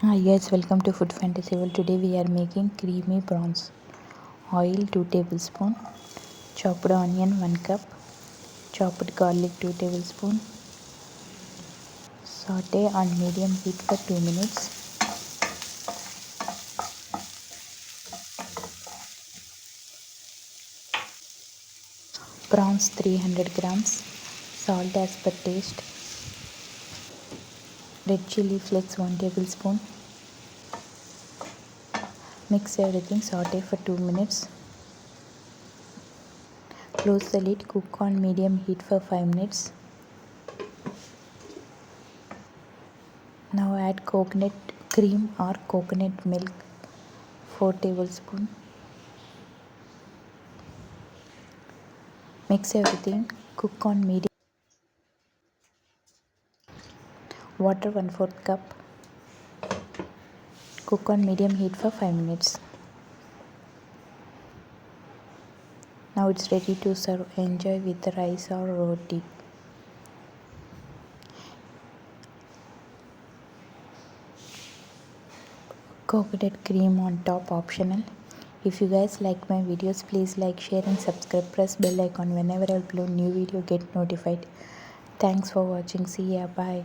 Hi guys, welcome to Food Fantasy World. Today we are making creamy prawns. Oil 2 tablespoon, chopped onion 1 cup, chopped garlic 2 tablespoon. Saute on medium heat for 2 minutes. Prawns 300 grams, salt as per taste, red chili flakes 1 tablespoon. Mix everything, saute for 2 minutes. Close the lid, cook on medium heat for 5 minutes. Now add coconut cream or coconut milk 4 tablespoon. Mix everything, cook on medium. Water 1/4 cup. Cook on medium heat for 5 minutes. Now it's ready to serve. Enjoy with rice or roti. Coconut cream on top optional. If you guys like my videos, please like, share and subscribe. Press bell icon. Whenever I upload new video, get notified. Thanks for watching. See ya. Bye.